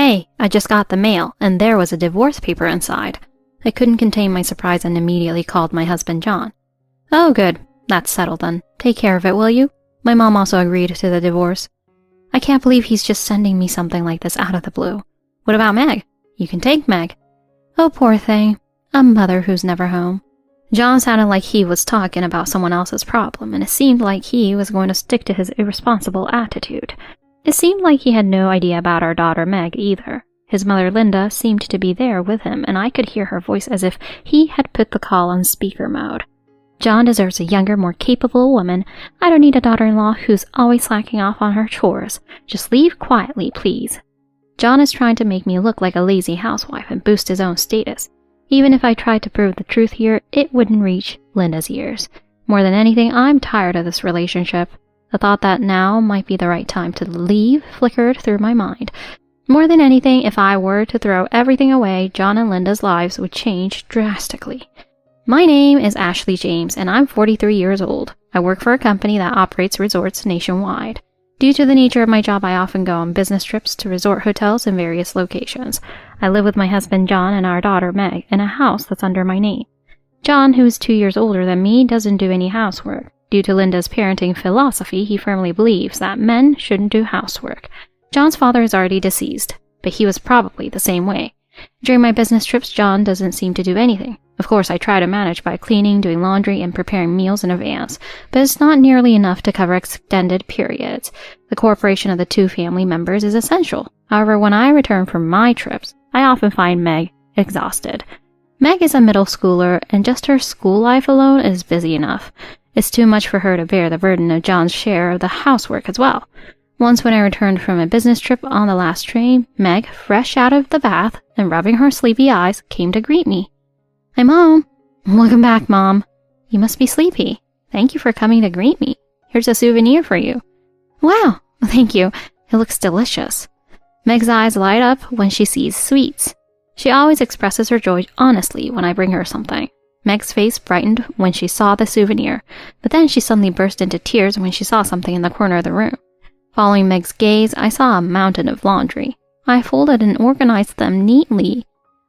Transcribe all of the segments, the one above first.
Hey, I just got the mail, and there was a divorce paper inside. I couldn't contain my surprise and immediately called my husband John. Oh, good. That's settled then. Take care of it, will you? My mom also agreed to the divorce. I can't believe he's just sending me something like this out of the blue. What about Meg? You can take Meg. Oh, poor thing. A mother who's never home. John sounded like he was talking about someone else's problem, and it seemed like he was going to stick to his irresponsible attitude. It seemed like he had no idea about our daughter Meg either. His mother Linda seemed to be there with him, and I could hear her voice as if he had put the call on speaker mode. John deserves a younger, more capable woman. I don't need a daughter-in-law who's always slacking off on her chores. Just leave quietly, please. John is trying to make me look like a lazy housewife and boost his own status. Even if I tried to prove the truth here, it wouldn't reach Linda's ears. More than anything, I'm tired of this relationship. The thought that now might be the right time to leave flickered through my mind. More than anything, if I were to throw everything away, John and Linda's lives would change drastically. My name is Ashley James, and I'm 43 years old. I work for a company that operates resorts nationwide. Due to the nature of my job, I often go on business trips to resort hotels in various locations. I live with my husband John and our daughter Meg in a house that's under my name. John, who is 2 years older than me, doesn't do any housework. Due to Linda's parenting philosophy, he firmly believes that men shouldn't do housework. John's father is already deceased, but he was probably the same way. During my business trips, John doesn't seem to do anything. Of course, I try to manage by cleaning, doing laundry, and preparing meals in advance, but it's not nearly enough to cover extended periods. The cooperation of the two family members is essential. However, when I return from my trips, I often find Meg exhausted. Meg is a middle schooler, and just her school life alone is busy enough. It's too much for her to bear the burden of John's share of the housework as well. Once when I returned from a business trip on the last train, Meg, fresh out of the bath and rubbing her sleepy eyes, came to greet me. I'm home. Welcome back, Mom. You must be sleepy. Thank you for coming to greet me. Here's a souvenir for you. Wow, thank you. It looks delicious. Meg's eyes light up when she sees sweets. She always expresses her joy honestly when I bring her something. Meg's face brightened when she saw the souvenir, but then she suddenly burst into tears when she saw something in the corner of the room. Following Meg's gaze, I saw a mountain of laundry. I folded and organized them neatly.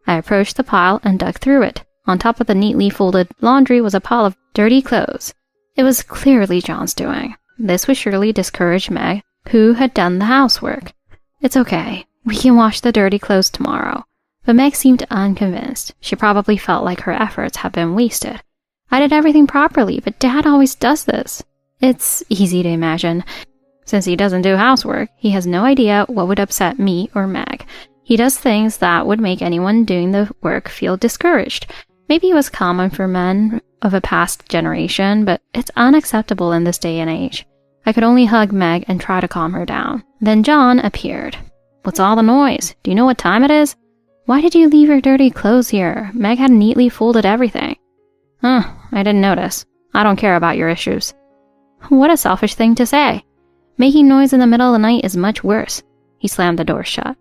I approached the pile and dug through it. On top of the neatly folded laundry was a pile of dirty clothes. It was clearly John's doing. This would surely discourage Meg, who had done the housework. It's okay. We can wash the dirty clothes tomorrow. But Meg seemed unconvinced. She probably felt like her efforts had been wasted. I did everything properly, but Dad always does this. It's easy to imagine. Since he doesn't do housework, he has no idea what would upset me or Meg. He does things that would make anyone doing the work feel discouraged. Maybe it was common for men of a past generation, but it's unacceptable in this day and age. I could only hug Meg and try to calm her down. Then John appeared. What's all the noise? Do you know what time it is? Why did you leave your dirty clothes here? Meg had neatly folded everything. I didn't notice. I don't care about your issues. What a selfish thing to say. Making noise in the middle of the night is much worse. He slammed the door shut.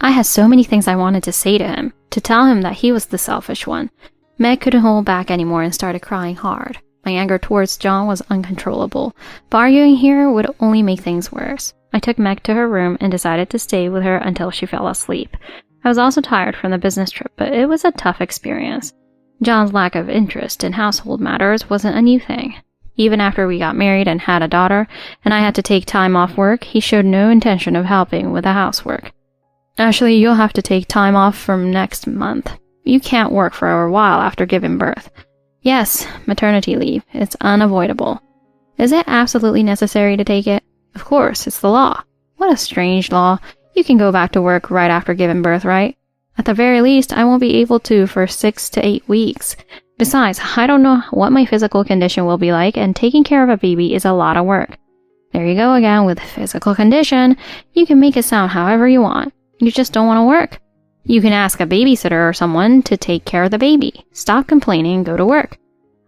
I had so many things I wanted to say to him, to tell him that he was the selfish one. Meg couldn't hold back anymore and started crying hard. My anger towards John was uncontrollable, but arguing here would only make things worse. I took Meg to her room and decided to stay with her until she fell asleep. I was also tired from the business trip, but it was a tough experience. John's lack of interest in household matters wasn't a new thing. Even after we got married and had a daughter, and I had to take time off work, he showed no intention of helping with the housework. Ashley, you'll have to take time off from next month. You can't work for a while after giving birth. Yes, maternity leave. It's unavoidable. Is it absolutely necessary to take it? Of course, it's the law. What a strange law. You can go back to work right after giving birth, right? At the very least, I won't be able to for 6 to 8 weeks. Besides, I don't know what my physical condition will be like, and taking care of a baby is a lot of work. There you go again with physical condition. You can make it sound however you want. You just don't want to work. You can ask a babysitter or someone to take care of the baby. Stop complaining and go to work.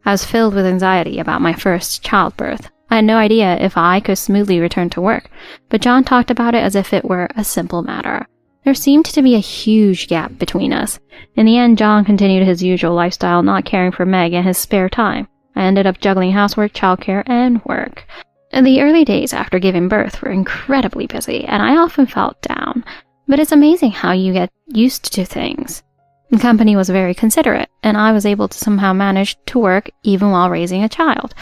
I was filled with anxiety about my first childbirth. I had no idea if I could smoothly return to work, but John talked about it as if it were a simple matter. There seemed to be a huge gap between us. In the end, John continued his usual lifestyle, not caring for Meg in his spare time. I ended up juggling housework, childcare, and work. The early days after giving birth were incredibly busy, and I often felt down. But it's amazing how you get used to things. The company was very considerate, and I was able to somehow manage to work even while raising a child.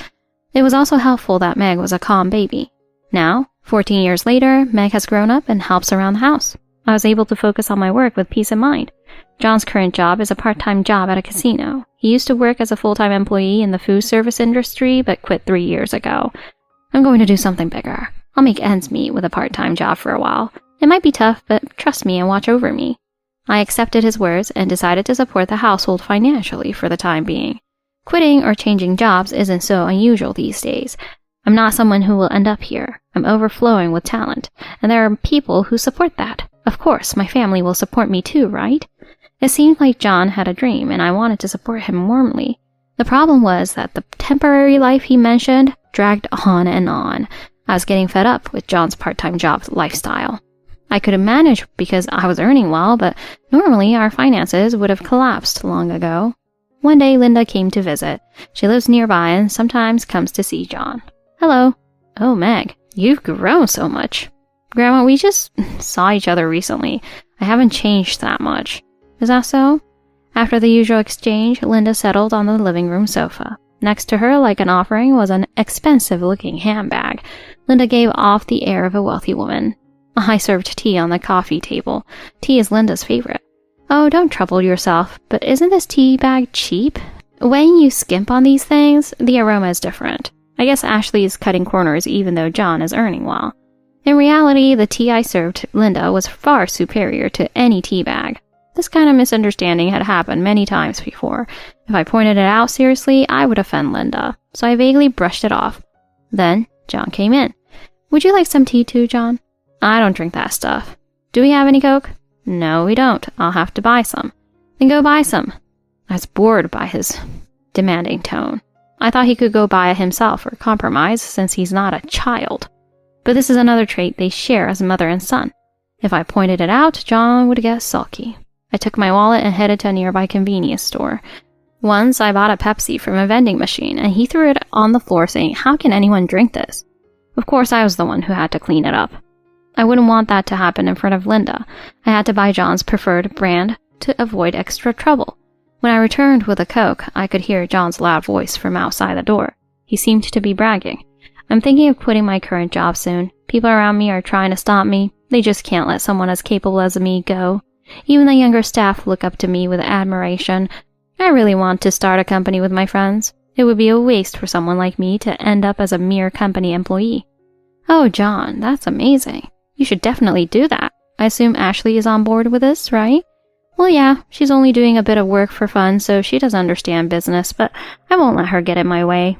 It was also helpful that Meg was a calm baby. Now, 14 years later, Meg has grown up and helps around the house. I was able to focus on my work with peace of mind. John's current job is a part-time job at a casino. He used to work as a full-time employee in the food service industry, but quit 3 years ago. I'm going to do something bigger. I'll make ends meet with a part-time job for a while. It might be tough, but trust me and watch over me. I accepted his words and decided to support the household financially for the time being. Quitting or changing jobs isn't so unusual these days. I'm not someone who will end up here. I'm overflowing with talent, and there are people who support that. Of course, my family will support me too, right? It seemed like John had a dream, and I wanted to support him warmly. The problem was that the temporary life he mentioned dragged on and on. I was getting fed up with John's part-time job lifestyle. I could manage because I was earning well, but normally our finances would have collapsed long ago. One day, Linda came to visit. She lives nearby and sometimes comes to see John. Hello. Oh, Meg, you've grown so much. Grandma, we just saw each other recently. I haven't changed that much. Is that so? After the usual exchange, Linda settled on the living room sofa. Next to her, like an offering, was an expensive-looking handbag. Linda gave off the air of a wealthy woman. I served tea on the coffee table. Tea is Linda's favorite. Oh, don't trouble yourself, but isn't this tea bag cheap? When you skimp on these things, the aroma is different. I guess Ashley is cutting corners even though John is earning well. In reality, the tea I served Linda was far superior to any tea bag. This kind of misunderstanding had happened many times before. If I pointed it out seriously, I would offend Linda, so I vaguely brushed it off. Then, John came in. Would you like some tea too, John? I don't drink that stuff. Do we have any Coke? No, we don't. I'll have to buy some. Then go buy some. I was bored by his demanding tone. I thought he could go buy it himself or compromise since he's not a child. But this is another trait they share as mother and son. If I pointed it out, John would get sulky. I took my wallet and headed to a nearby convenience store. Once I bought a Pepsi from a vending machine and he threw it on the floor saying, "How can anyone drink this?" Of course, I was the one who had to clean it up. I wouldn't want that to happen in front of Linda. I had to buy John's preferred brand to avoid extra trouble. When I returned with a Coke, I could hear John's loud voice from outside the door. He seemed to be bragging. I'm thinking of quitting my current job soon. People around me are trying to stop me. They just can't let someone as capable as me go. Even the younger staff look up to me with admiration. I really want to start a company with my friends. It would be a waste for someone like me to end up as a mere company employee. Oh, John, that's amazing. You should definitely do that. I assume Ashley is on board with this, right? Well, yeah, she's only doing a bit of work for fun, so she doesn't understand business, but I won't let her get in my way.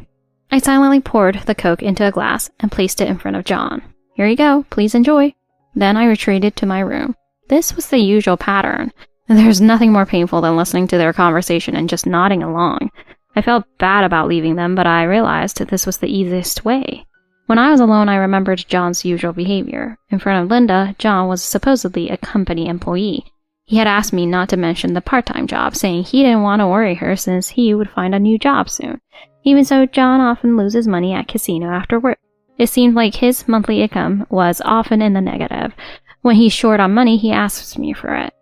I silently poured the Coke into a glass and placed it in front of John. Here you go, please enjoy. Then I retreated to my room. This was the usual pattern. There's nothing more painful than listening to their conversation and just nodding along. I felt bad about leaving them, but I realized that this was the easiest way. When I was alone, I remembered John's usual behavior. In front of Linda, John was supposedly a company employee. He had asked me not to mention the part-time job, saying he didn't want to worry her since he would find a new job soon. Even so, John often loses money at casino after work. It seemed like his monthly income was often in the negative. When he's short on money, he asks me for it.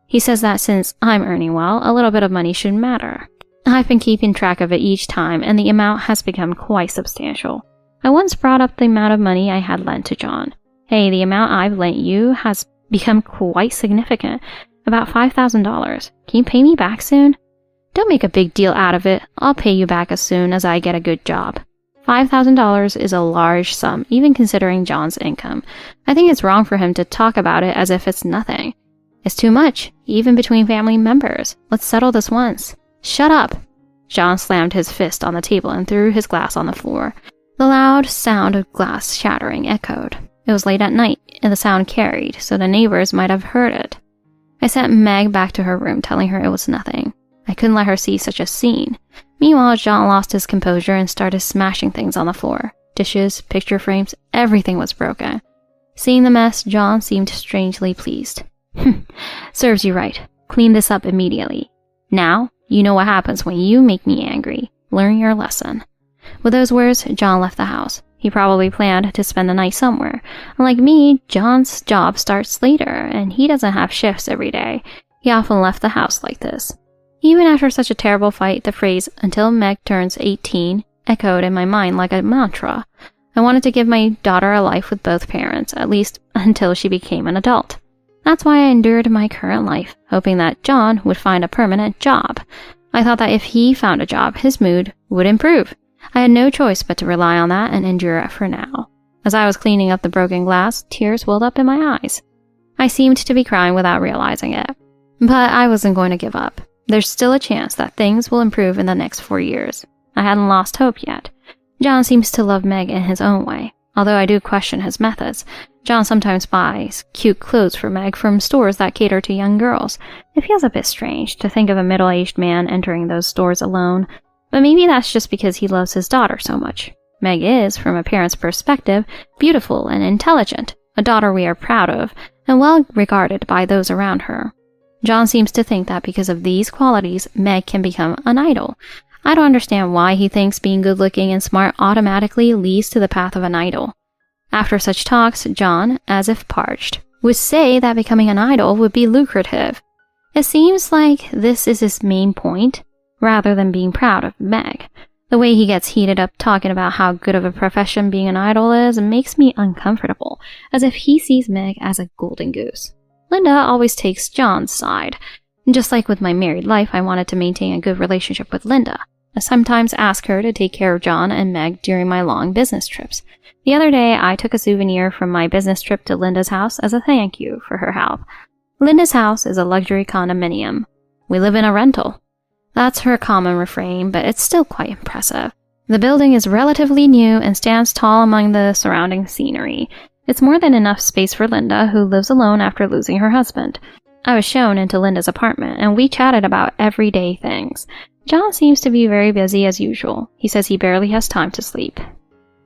He says that since I'm earning well, a little bit of money shouldn't matter. I've been keeping track of it each time, and the amount has become quite substantial. I once brought up the amount of money I had lent to John. Hey, the amount I've lent you has become quite significant. About $5,000. Can you pay me back soon? Don't make a big deal out of it. I'll pay you back as soon as I get a good job. $5,000 is a large sum, even considering John's income. I think it's wrong for him to talk about it as if it's nothing. It's too much, even between family members. Let's settle this once. Shut up! John slammed his fist on the table and threw his glass on the floor. The loud sound of glass shattering echoed. It was late at night, and the sound carried, so the neighbors might have heard it. I sent Meg back to her room, telling her it was nothing. I couldn't let her see such a scene. Meanwhile, John lost his composure and started smashing things on the floor. Dishes, picture frames, everything was broken. Seeing the mess, John seemed strangely pleased. Serves you right. Clean this up immediately. Now, you know what happens when you make me angry. Learn your lesson. With those words, John left the house. He probably planned to spend the night somewhere. Like me, John's job starts later, and he doesn't have shifts every day. He often left the house like this. Even after such a terrible fight, the phrase, "until Meg turns 18, echoed in my mind like a mantra. I wanted to give my daughter a life with both parents, at least until she became an adult. That's why I endured my current life, hoping that John would find a permanent job. I thought that if he found a job, his mood would improve. I had no choice but to rely on that and endure it for now. As I was cleaning up the broken glass, tears welled up in my eyes. I seemed to be crying without realizing it. But I wasn't going to give up. There's still a chance that things will improve in the next 4 years. I hadn't lost hope yet. John seems to love Meg in his own way, although I do question his methods. John sometimes buys cute clothes for Meg from stores that cater to young girls. It feels a bit strange to think of a middle-aged man entering those stores alone, but maybe that's just because he loves his daughter so much. Meg is, from a parent's perspective, beautiful and intelligent, a daughter we are proud of, and well regarded by those around her. John seems to think that because of these qualities, Meg can become an idol. I don't understand why he thinks being good-looking and smart automatically leads to the path of an idol. After such talks, John, as if parched, would say that becoming an idol would be lucrative. It seems like this is his main point, rather than being proud of Meg. The way he gets heated up talking about how good of a profession being an idol is makes me uncomfortable, as if he sees Meg as a golden goose. Linda always takes John's side. Just like with my married life, I wanted to maintain a good relationship with Linda. I sometimes ask her to take care of John and Meg during my long business trips. The other day, I took a souvenir from my business trip to Linda's house as a thank you for her help. Linda's house is a luxury condominium. We live in a rental. That's her common refrain, but it's still quite impressive. The building is relatively new and stands tall among the surrounding scenery. It's more than enough space for Linda, who lives alone after losing her husband. I was shown into Linda's apartment, and we chatted about everyday things. John seems to be very busy as usual. He says he barely has time to sleep.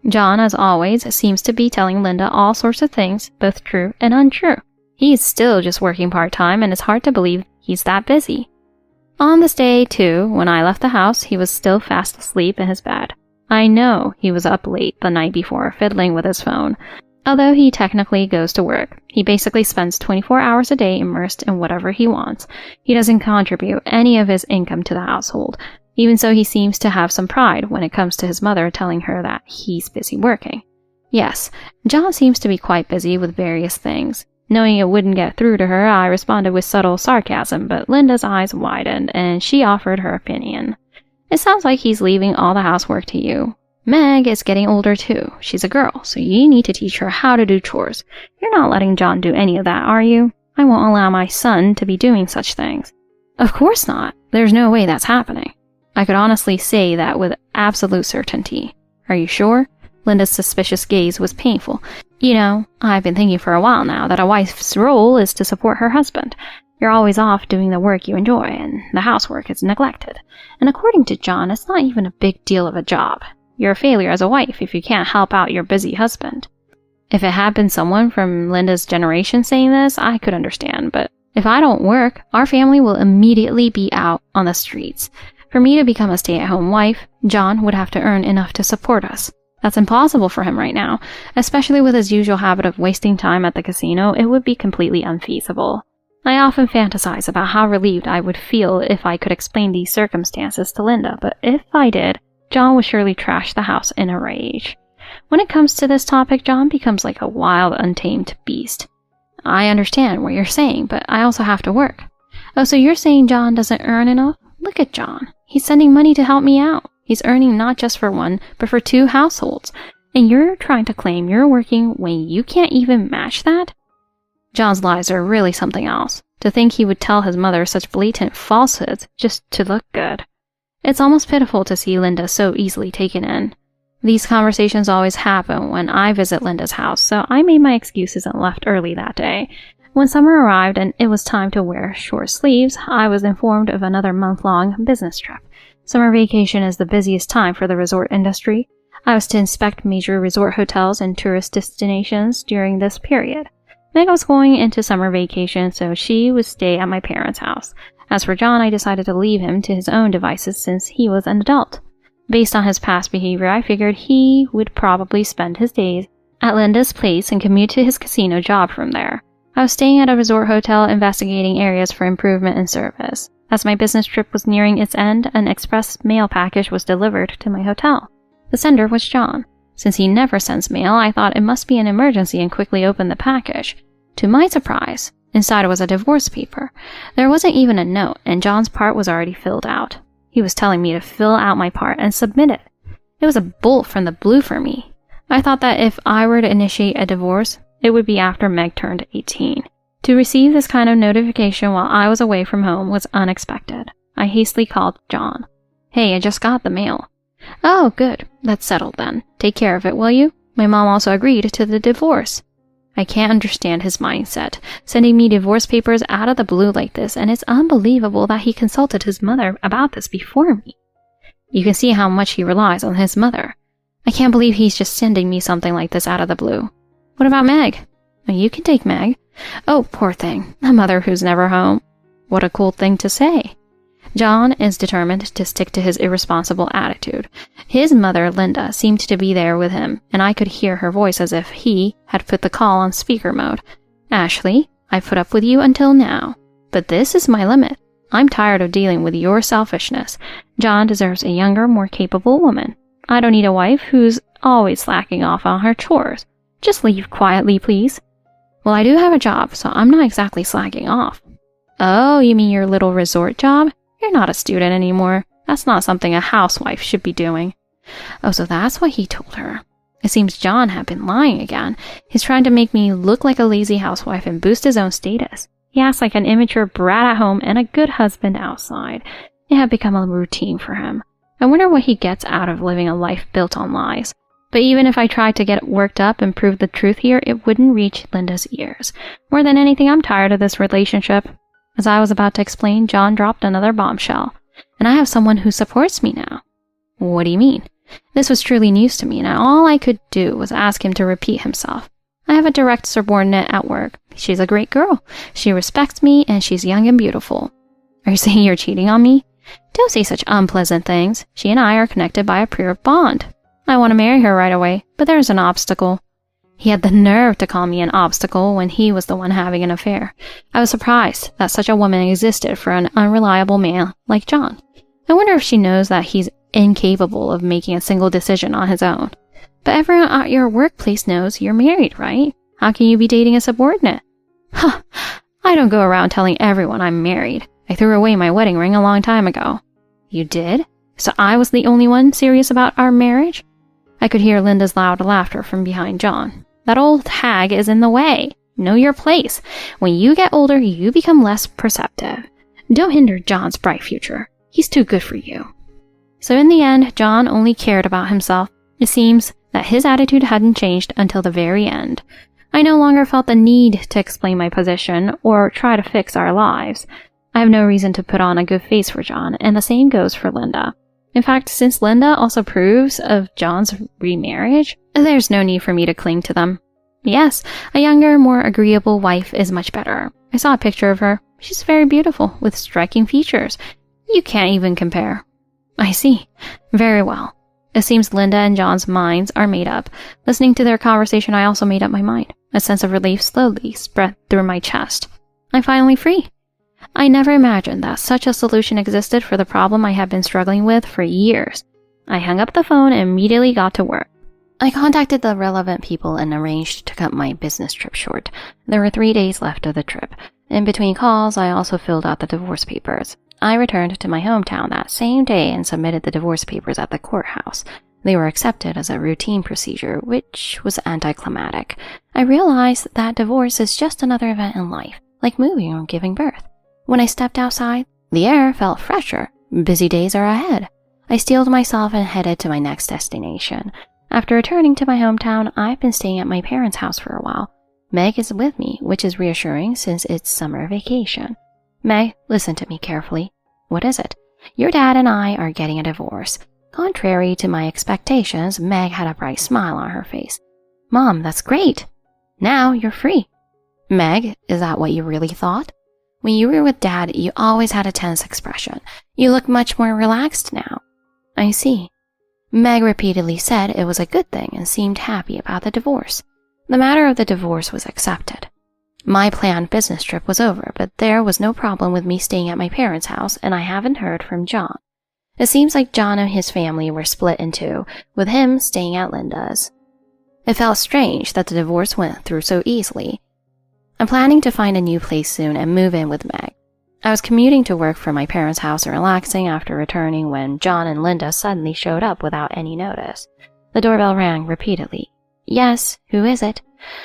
John, as always, seems to be telling Linda all sorts of things, both true and untrue. He's still just working part-time, and it's hard to believe he's that busy. On this day, too, when I left the house, he was still fast asleep in his bed. I know he was up late the night before, fiddling with his phone. Although he technically goes to work, he basically spends 24 hours a day immersed in whatever he wants. He doesn't contribute any of his income to the household. Even so, he seems to have some pride when it comes to his mother telling her that he's busy working. Yes, John seems to be quite busy with various things. Knowing it wouldn't get through to her, I responded with subtle sarcasm, but Linda's eyes widened, and she offered her opinion. It sounds like he's leaving all the housework to you. Meg is getting older too. She's a girl, so you need to teach her how to do chores. You're not letting John do any of that, are you? I won't allow my son to be doing such things. Of course not. There's no way that's happening. I could honestly say that with absolute certainty. Are you sure? Linda's suspicious gaze was painful. You know, I've been thinking for a while now that a wife's role is to support her husband. You're always off doing the work you enjoy, and the housework is neglected. And according to John, it's not even a big deal of a job. You're a failure as a wife if you can't help out your busy husband. If it had been someone from Linda's generation saying this, I could understand, but if I don't work, our family will immediately be out on the streets. For me to become a stay-at-home wife, John would have to earn enough to support us. That's impossible for him right now, especially with his usual habit of wasting time at the casino. It would be completely unfeasible. I often fantasize about how relieved I would feel if I could explain these circumstances to Linda, but if I did, John would surely trash the house in a rage. When it comes to this topic, John becomes like a wild, untamed beast. I understand what you're saying, but I also have to work. Oh, so you're saying John doesn't earn enough? Look at John. He's sending money to help me out. He's earning not just for one, but for 2 households. And you're trying to claim you're working when you can't even match that? John's lies are really something else. To think he would tell his mother such blatant falsehoods just to look good. It's almost pitiful to see Linda so easily taken in. These conversations always happen when I visit Linda's house, so I made my excuses and left early that day. When summer arrived and it was time to wear short sleeves, I was informed of another month-long business trip. Summer vacation is the busiest time for the resort industry. I was to inspect major resort hotels and tourist destinations during this period. Meg was going into summer vacation, so she would stay at my parents' house. As for John, I decided to leave him to his own devices since he was an adult. Based on his past behavior, I figured he would probably spend his days at Linda's place and commute to his casino job from there. I was staying at a resort hotel investigating areas for improvement in service. As my business trip was nearing its end, an express mail package was delivered to my hotel. The sender was John. Since he never sends mail, I thought it must be an emergency and quickly opened the package. To my surprise, inside was a divorce paper. There wasn't even a note, and John's part was already filled out. He was telling me to fill out my part and submit it. It was a bolt from the blue for me. I thought that if I were to initiate a divorce, it would be after Meg turned 18. To receive this kind of notification while I was away from home was unexpected. I hastily called John. "Hey, I just got the mail." "Oh, good. That's settled then. Take care of it, will you? My mom also agreed to the divorce." I can't understand his mindset, sending me divorce papers out of the blue like this, and it's unbelievable that he consulted his mother about this before me. You can see how much he relies on his mother. I can't believe he's just sending me something like this out of the blue. What about Meg? You can take Meg. Oh, poor thing. A mother who's never home. What a cool thing to say. John is determined to stick to his irresponsible attitude. His mother, Linda, seemed to be there with him, and I could hear her voice as if he had put the call on speaker mode. "Ashley, I've put up with you until now, but this is my limit. I'm tired of dealing with your selfishness. John deserves a younger, more capable woman. I don't need a wife who's always slacking off on her chores. Just leave quietly, please." "Well, I do have a job, so I'm not exactly slacking off." "Oh, you mean your little resort job? You're not a student anymore. That's not something a housewife should be doing." Oh, so that's what he told her. It seems John had been lying again. He's trying to make me look like a lazy housewife and boost his own status. He acts like an immature brat at home and a good husband outside. It had become a routine for him. I wonder what he gets out of living a life built on lies. But even if I tried to get worked up and prove the truth here, it wouldn't reach Linda's ears. More than anything, I'm tired of this relationship. As I was about to explain, John dropped another bombshell. "And I have someone who supports me now." "What do you mean?" This was truly news to me, and all I could do was ask him to repeat himself. "I have a direct subordinate at work. She's a great girl. She respects me, and she's young and beautiful." "Are you saying you're cheating on me?" "Don't say such unpleasant things. She and I are connected by a pure bond. I want to marry her right away, but there's an obstacle." He had the nerve to call me an obstacle when he was the one having an affair. I was surprised that such a woman existed for an unreliable man like John. I wonder if she knows that he's incapable of making a single decision on his own. "But everyone at your workplace knows you're married, right? How can you be dating a subordinate?" "Huh, I don't go around telling everyone I'm married. I threw away my wedding ring a long time ago." "You did? So I was the only one serious about our marriage?" I could hear Linda's loud laughter from behind John. "That old hag is in the way. Know your place. When you get older, you become less perceptive. Don't hinder John's bright future. He's too good for you." So in the end, John only cared about himself. It seems that his attitude hadn't changed until the very end. I no longer felt the need to explain my position or try to fix our lives. I have no reason to put on a good face for John, and the same goes for Linda. In fact, since Linda also approves of John's remarriage, there's no need for me to cling to them. Yes, a younger, more agreeable wife is much better. I saw a picture of her. She's very beautiful, with striking features. You can't even compare. I see. Very well. It seems Linda and John's minds are made up. Listening to their conversation, I also made up my mind. A sense of relief slowly spread through my chest. I'm finally free. I never imagined that such a solution existed for the problem I had been struggling with for years. I hung up the phone and immediately got to work. I contacted the relevant people and arranged to cut my business trip short. There were 3 days left of the trip. In between calls, I also filled out the divorce papers. I returned to my hometown that same day and submitted the divorce papers at the courthouse. They were accepted as a routine procedure, which was anticlimactic. I realized that divorce is just another event in life, like moving or giving birth. When I stepped outside, the air felt fresher. Busy days are ahead. I steeled myself and headed to my next destination. After returning to my hometown, I've been staying at my parents' house for a while. Meg is with me, which is reassuring since it's summer vacation. Meg, listen to me carefully. What is it? Your dad and I are getting a divorce. Contrary to my expectations, Meg had a bright smile on her face. Mom, that's great. Now you're free. Meg, is that what you really thought? When you were with Dad, you always had a tense expression. You look much more relaxed now. I see. Meg repeatedly said it was a good thing and seemed happy about the divorce. The matter of the divorce was accepted. My planned business trip was over, but there was no problem with me staying at my parents' house, and I haven't heard from John. It seems like John and his family were split in two, with him staying at Linda's. It felt strange that the divorce went through so easily. I'm planning to find a new place soon and move in with Meg. I was commuting to work from my parents' house and relaxing after returning when John and Linda suddenly showed up without any notice. The doorbell rang repeatedly. Yes, who is it?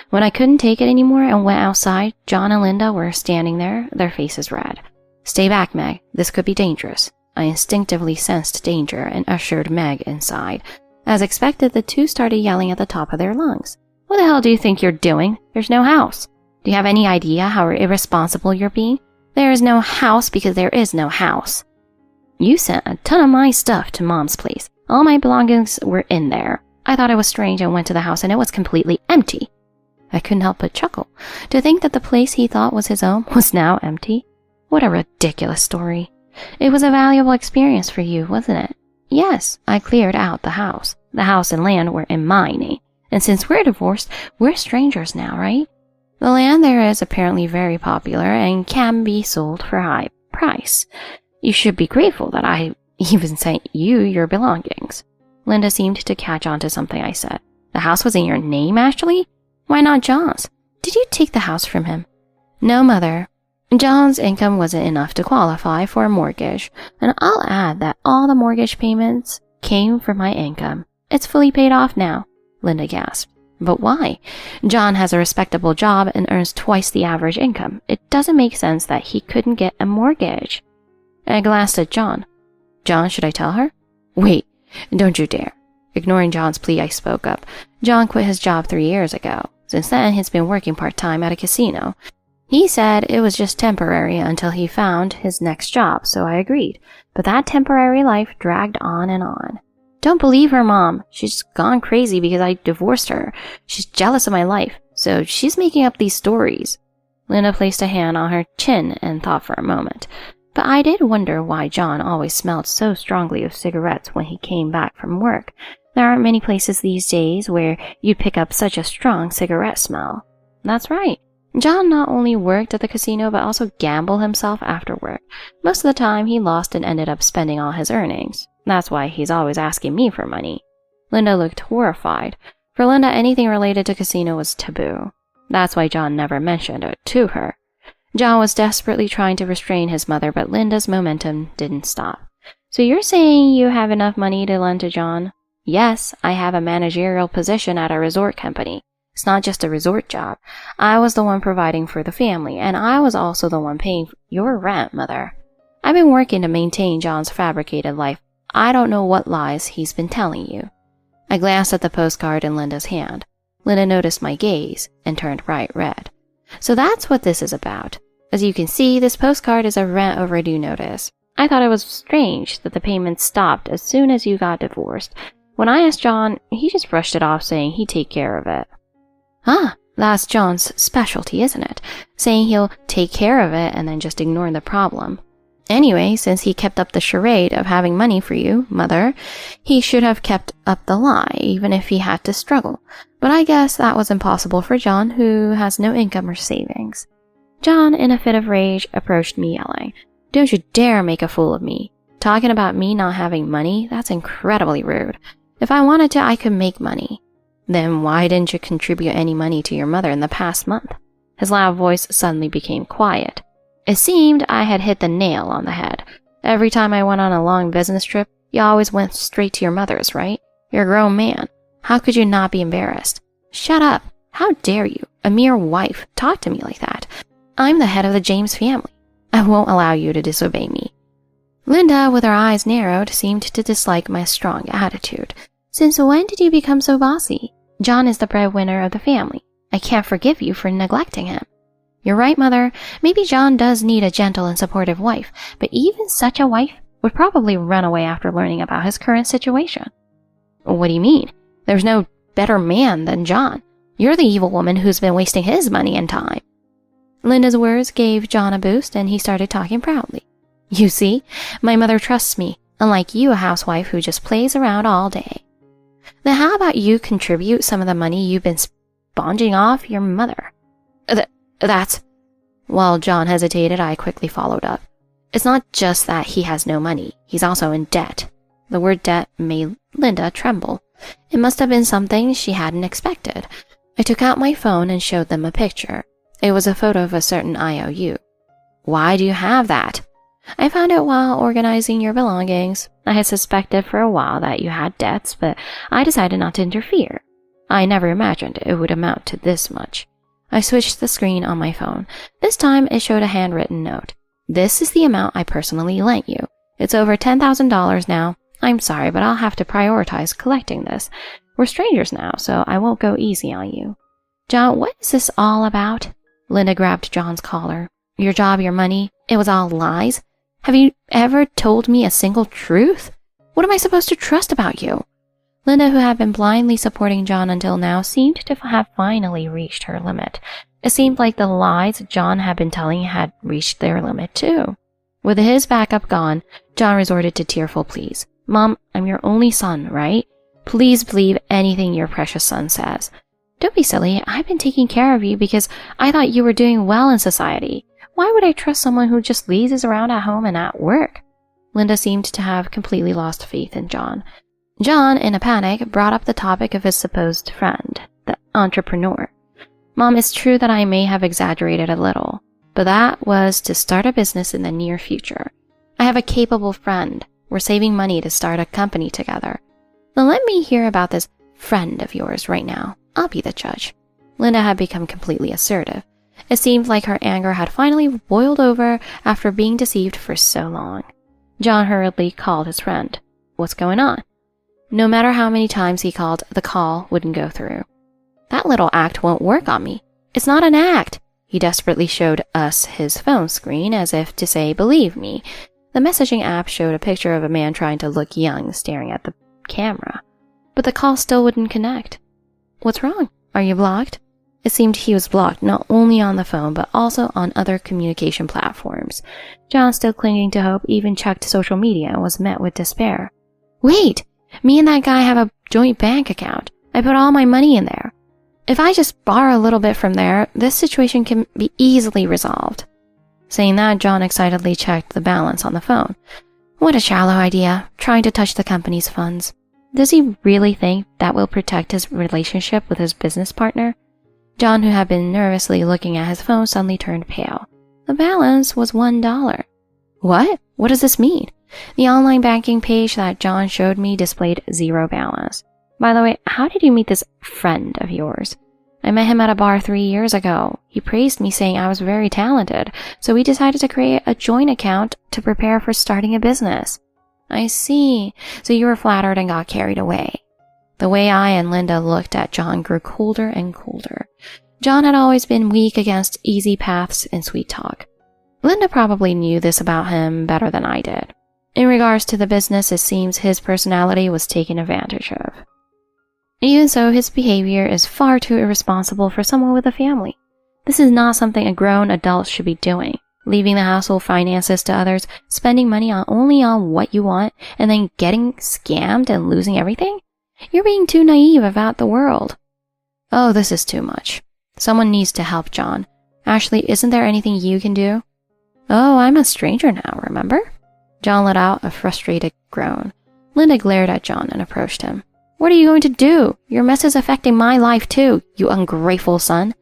When I couldn't take it anymore and went outside, John and Linda were standing there, their faces red. Stay back, Meg. This could be dangerous. I instinctively sensed danger and ushered Meg inside. As expected, the two started yelling at the top of their lungs. What the hell do you think you're doing? There's no house. Do you have any idea how irresponsible you're being? There is no house because there is no house. You sent a ton of my stuff to Mom's place. All my belongings were in there. I thought it was strange and went to the house and it was completely empty. I couldn't help but chuckle. To think that the place he thought was his own was now empty. What a ridiculous story. It was a valuable experience for you, wasn't it? Yes, I cleared out the house. The house and land were in my name. And since we're divorced, we're strangers now, right? The land there is apparently very popular and can be sold for a high price. You should be grateful that I even sent you your belongings. Linda seemed to catch on to something I said. The house was in your name, Ashley? Why not John's? Did you take the house from him? No, Mother. John's income wasn't enough to qualify for a mortgage, and I'll add that all the mortgage payments came from my income. It's fully paid off now, Linda gasped. But why? John has a respectable job and earns twice the average income. It doesn't make sense that he couldn't get a mortgage. I glanced at John. John, should I tell her? Wait, don't you dare. Ignoring John's plea, I spoke up. John quit his job 3 years ago. Since then, he's been working part-time at a casino. He said it was just temporary until he found his next job, so I agreed. But that temporary life dragged on and on. Don't believe her, Mom. She's gone crazy because I divorced her. She's jealous of my life, so she's making up these stories. Linda placed a hand on her chin and thought for a moment. But I did wonder why John always smelled so strongly of cigarettes when he came back from work. There aren't many places these days where you'd pick up such a strong cigarette smell. That's right. John not only worked at the casino but also gambled himself after work. Most of the time he lost and ended up spending all his earnings. That's why he's always asking me for money. Linda looked horrified. For Linda, anything related to casino was taboo. That's why John never mentioned it to her. John was desperately trying to restrain his mother, but Linda's momentum didn't stop. So you're saying you have enough money to lend to John? Yes, I have a managerial position at a resort company. It's not just a resort job. I was the one providing for the family, and I was also the one paying your rent, Mother. I've been working to maintain John's fabricated life. I don't know what lies he's been telling you. I glanced at the postcard in Linda's hand. Linda noticed my gaze and turned bright red. So that's what this is about. As you can see, this postcard is a rent overdue notice. I thought it was strange that the payments stopped as soon as you got divorced. When I asked John, he just brushed it off, saying he'd take care of it. Ah, that's John's specialty, isn't it? Saying he'll take care of it and then just ignore the problem. Anyway, since he kept up the charade of having money for you, Mother, he should have kept up the lie, even if he had to struggle. But I guess that was impossible for John, who has no income or savings. John, in a fit of rage, approached me yelling, Don't you dare make a fool of me. Talking about me not having money, that's incredibly rude. If I wanted to, I could make money. Then why didn't you contribute any money to your mother in the past month? His loud voice suddenly became quiet. It seemed I had hit the nail on the head. Every time I went on a long business trip, you always went straight to your mother's, right? You're a grown man. How could you not be embarrassed? Shut up. How dare you, a mere wife, talk to me like that? I'm the head of the James family. I won't allow you to disobey me. Linda, with her eyes narrowed, seemed to dislike my strong attitude. Since when did you become so bossy? John is the breadwinner of the family. I can't forgive you for neglecting him. You're right, Mother. Maybe John does need a gentle and supportive wife, but even such a wife would probably run away after learning about his current situation. What do you mean? There's no better man than John. You're the evil woman who's been wasting his money and time. Linda's words gave John a boost, and he started talking proudly. You see, my mother trusts me. unlike you, a housewife who just plays around all day. Then how about you contribute some of the money you've been sponging off your mother? That's... While John hesitated, I quickly followed up. It's not just that he has no money, he's also in debt. The word debt made Linda tremble. It must have been something she hadn't expected. I took out my phone and showed them a picture. It was a photo of a certain IOU. Why do you have that? I found it while organizing your belongings. I had suspected for a while that you had debts, but I decided not to interfere. I never imagined it would amount to this much. I switched the screen on my phone. This time it showed a handwritten note. This is the amount I personally lent you. It's over $10,000 now. I'm sorry, but I'll have to prioritize collecting this. We're strangers now, so I won't go easy on you. John, what is this all about? Linda grabbed John's collar. Your job, your money, it was all lies? Have you ever told me a single truth? What am I supposed to trust about you? Linda, who had been blindly supporting John until now, seemed to have finally reached her limit. It seemed like the lies John had been telling had reached their limit too. With his backup gone, John resorted to tearful pleas. Mom, I'm your only son, right? Please believe anything your precious son says. Don't be silly. I've been taking care of you because I thought you were doing well in society. Why would I trust someone who just lazes around at home and at work? Linda seemed to have completely lost faith in John. John, in a panic, brought up the topic of his supposed friend, the entrepreneur. Mom, it's true that I may have exaggerated a little, but that was to start a business in the near future. I have a capable friend. We're saving money to start a company together. Now let me hear about this friend of yours right now. I'll be the judge. Linda had become completely assertive. It seemed like her anger had finally boiled over after being deceived for so long. John hurriedly called his friend. What's going on? No matter how many times he called, the call wouldn't go through. That little act won't work on me. It's not an act. He desperately showed us his phone screen as if to say, believe me. The messaging app showed a picture of a man trying to look young staring at the camera. But the call still wouldn't connect. What's wrong? Are you blocked? It seemed he was blocked not only on the phone but also on other communication platforms. John, still clinging to hope, even checked social media and was met with despair. Wait! Me and that guy have a joint bank account. I put all my money in there. If I just borrow a little bit from there, this situation can be easily resolved. Saying that, John excitedly checked the balance on the phone. What a shallow idea, trying to touch the company's funds. Does he really think that will protect his relationship with his business partner? John, who had been nervously looking at his phone, suddenly turned pale. The balance was $1. What? What does this mean? The online banking page that John showed me displayed zero balance. By the way, how did you meet this friend of yours? I met him at a bar 3 years ago. He praised me, saying I was very talented, so we decided to create a joint account to prepare for starting a business. I see. So you were flattered and got carried away. The way I and Linda looked at John grew colder and colder. John had always been weak against easy paths and sweet talk. Linda probably knew this about him better than I did. In regards to the business, it seems his personality was taken advantage of. Even so, his behavior is far too irresponsible for someone with a family. This is not something a grown adult should be doing. Leaving the household finances to others, spending money only on what you want, and then getting scammed and losing everything? You're being too naive about the world. Oh, this is too much. Someone needs to help John. Ashley, isn't there anything you can do? Oh, I'm a stranger now, remember? John let out a frustrated groan. Linda glared at John and approached him. What are you going to do? Your mess is affecting my life too, you ungrateful son.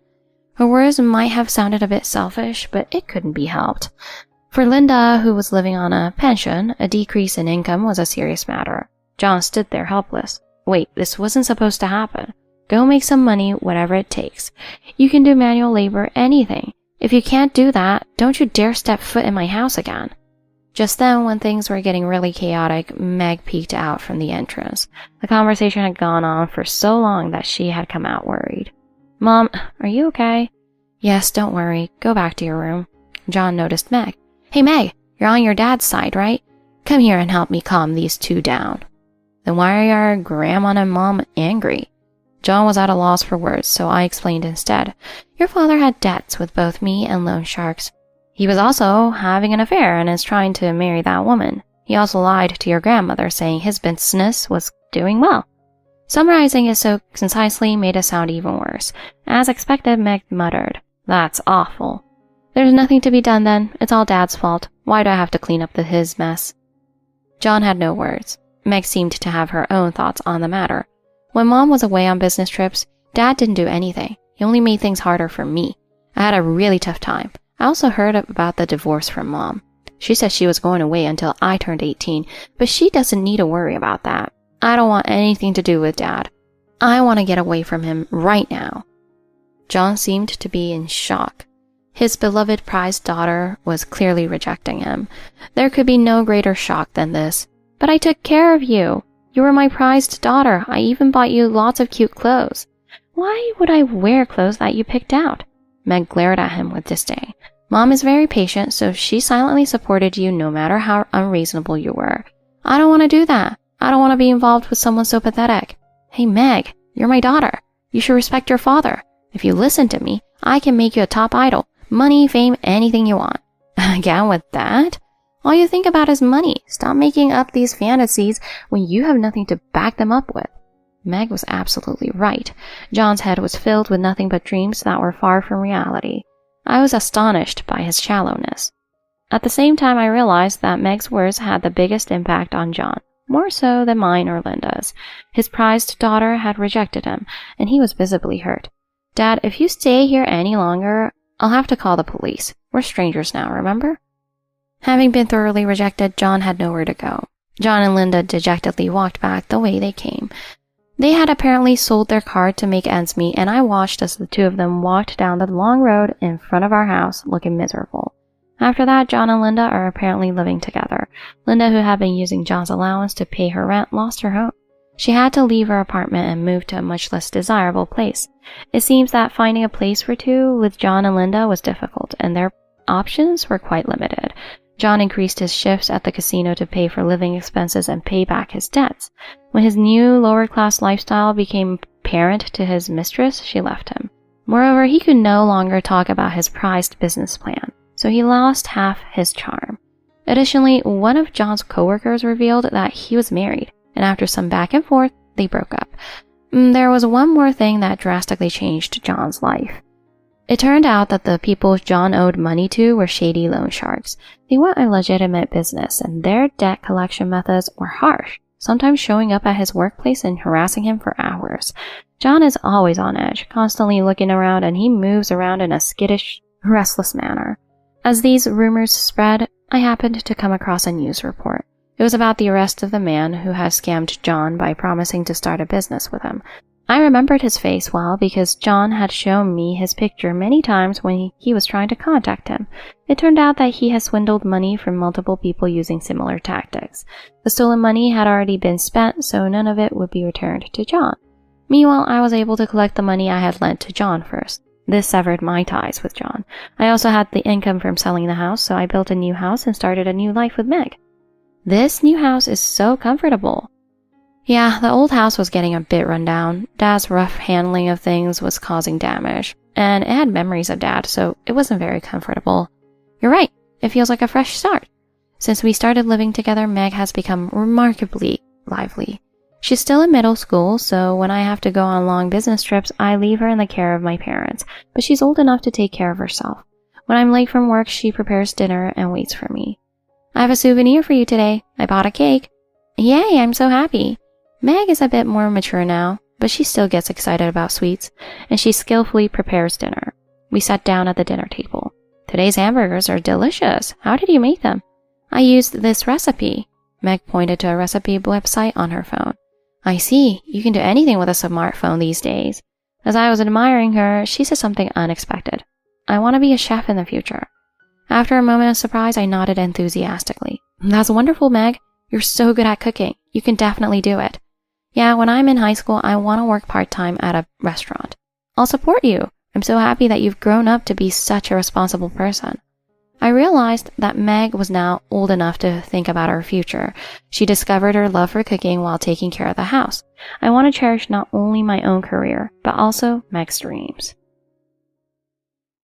Her words might have sounded a bit selfish, but it couldn't be helped. For Linda, who was living on a pension, a decrease in income was a serious matter. John stood there helpless. Wait, this wasn't supposed to happen. Go make some money, whatever it takes. You can do manual labor, anything. If you can't do that, don't you dare step foot in my house again. Just then, when things were getting really chaotic, Meg peeked out from the entrance. The conversation had gone on for so long that she had come out worried. Mom, are you okay? Yes, don't worry. Go back to your room. John noticed Meg. Hey, Meg, you're on your dad's side, right? Come here and help me calm these two down. Then why are your grandma and mom angry? John was at a loss for words, so I explained instead. Your father had debts with both me and loan sharks. He was also having an affair and is trying to marry that woman. He also lied to your grandmother, saying his business was doing well. Summarizing it so concisely made it sound even worse. As expected, Meg muttered, "That's awful." "There's nothing to be done then. It's all Dad's fault. Why do I have to clean up his mess?" John had no words. Meg seemed to have her own thoughts on the matter. When Mom was away on business trips, Dad didn't do anything. He only made things harder for me. I had a really tough time. I also heard about the divorce from Mom. She said she was going to wait until I turned 18, but she doesn't need to worry about that. I don't want anything to do with Dad. I want to get away from him right now. John seemed to be in shock. His beloved prized daughter was clearly rejecting him. There could be no greater shock than this. "But I took care of you. You were my prized daughter. I even bought you lots of cute clothes. Why would I wear clothes that you picked out?" Meg glared at him with disdain. "Mom is very patient, so she silently supported you no matter how unreasonable you were. I don't want to do that. I don't want to be involved with someone so pathetic. Hey, Meg, you're my daughter. You should respect your father. If you listen to me, I can make you a top idol. Money, fame, anything you want." "Again with that? All you think about is money. Stop making up these fantasies when you have nothing to back them up with." Meg was absolutely right. John's head was filled with nothing but dreams that were far from reality. I was astonished by his shallowness. At the same time, I realized that Meg's words had the biggest impact on John, more so than mine or Linda's. His prized daughter had rejected him, and he was visibly hurt. "Dad, if you stay here any longer, I'll have to call the police. We're strangers now, remember?" Having been thoroughly rejected, John had nowhere to go. John and Linda dejectedly walked back the way they came. They had apparently sold their car to make ends meet, and I watched as the two of them walked down the long road in front of our house, looking miserable. After that, John and Linda are apparently living together. Linda, who had been using John's allowance to pay her rent, lost her home. She had to leave her apartment and move to a much less desirable place. It seems that finding a place for two with John and Linda was difficult, and their options were quite limited. John increased his shifts at the casino to pay for living expenses and pay back his debts. When his new lower-class lifestyle became apparent to his mistress, she left him. Moreover, he could no longer talk about his prized business plan, so he lost half his charm. Additionally, one of John's coworkers revealed that he was married, and after some back and forth, they broke up. There was one more thing that drastically changed John's life. It turned out that the people John owed money to were shady loan sharks. They went a legitimate business, and their debt collection methods were harsh, sometimes showing up at his workplace and harassing him for hours. John is always on edge, constantly looking around, and he moves around in a skittish, restless manner. As these rumors spread, I happened to come across a news report. It was about the arrest of the man who had scammed John by promising to start a business with him. I remembered his face well because John had shown me his picture many times when he was trying to contact him. It turned out that he had swindled money from multiple people using similar tactics. The stolen money had already been spent, so none of it would be returned to John. Meanwhile, I was able to collect the money I had lent to John first. This severed my ties with John. I also had the income from selling the house, so I built a new house and started a new life with Meg. This new house is so comfortable. Yeah, the old house was getting a bit run down. Dad's rough handling of things was causing damage, and it had memories of Dad, so it wasn't very comfortable. You're right, it feels like a fresh start. Since we started living together, Meg has become remarkably lively. She's still in middle school, so when I have to go on long business trips, I leave her in the care of my parents, but she's old enough to take care of herself. When I'm late from work, she prepares dinner and waits for me. I have a souvenir for you today. I bought a cake. Yay, I'm so happy. Meg is a bit more mature now, but she still gets excited about sweets, and she skillfully prepares dinner. We sat down at the dinner table. Today's hamburgers are delicious. How did you make them? I used this recipe. Meg pointed to a recipe website on her phone. I see. You can do anything with a smartphone these days. As I was admiring her, she said something unexpected. I want to be a chef in the future. After a moment of surprise, I nodded enthusiastically. That's wonderful, Meg. You're so good at cooking. You can definitely do it. Yeah, when I'm in high school, I want to work part-time at a restaurant. I'll support you. I'm so happy that you've grown up to be such a responsible person. I realized that Meg was now old enough to think about her future. She discovered her love for cooking while taking care of the house. I want to cherish not only my own career, but also Meg's dreams.